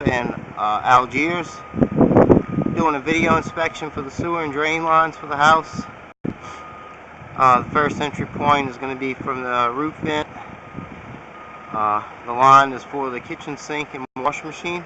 in Algiers, doing a video inspection for the sewer and drain lines for the house. The first entry point is going to be from the roof vent. The line is for the kitchen sink and washing machine.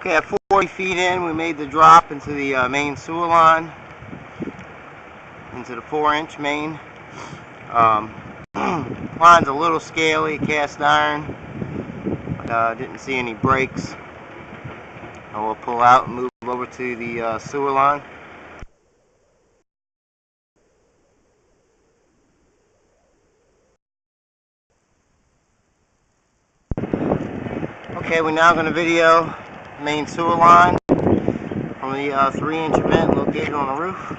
Okay, at 40 feet in, we made the drop into the main sewer line, into the 4-inch main. Line's a little scaly, cast iron. Didn't see any breaks. I will pull out and move over to the sewer line. Okay, we're now going to video main sewer line from the 3-inch vent located on the roof.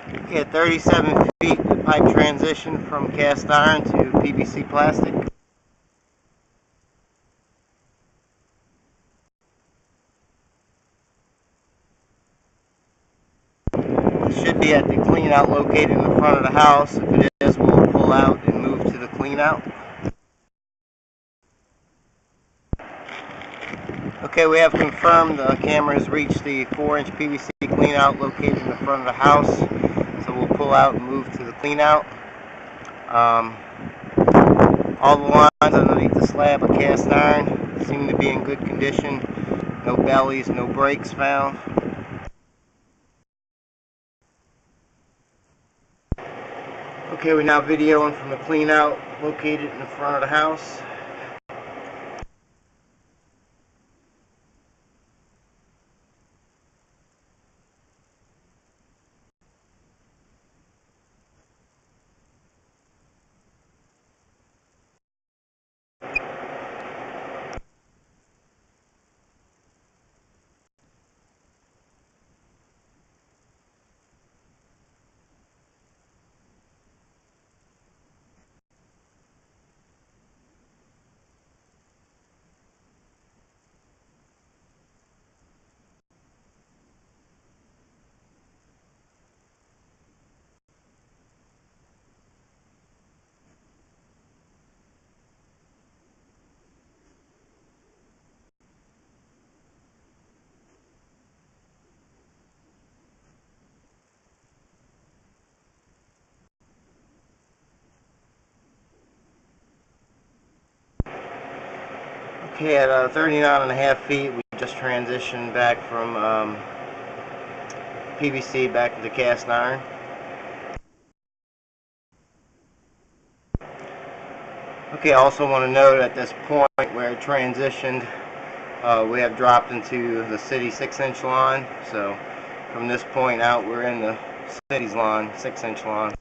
Okay, at 37 feet, the pipe transitioned from cast iron to PVC plastic. It should be at the clean out located in the front of the house. If it is, we'll pull out and move to the clean out. Okay, we have confirmed the camera has reached the 4-inch PVC clean out located in the front of the house. So we'll pull out and move to the clean out. All the lines underneath the slab of cast iron seem to be in good condition. No bellies, no breaks found. Okay, we're now videoing from the clean out located in the front of the house. Okay, at 39.5 feet, we just transitioned back from PVC back into cast iron. Okay, I also want to note at this point where it transitioned, we have dropped into the city 6-inch line. So from this point out, we're in the city's line, 6-inch line.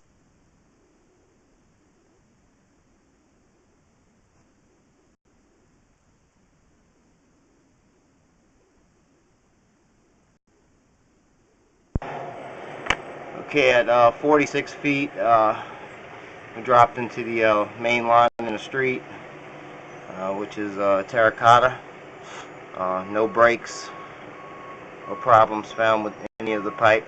Okay, at 46 feet, we dropped into the main line in the street, which is terracotta. No breaks, no problems found with any of the pipe.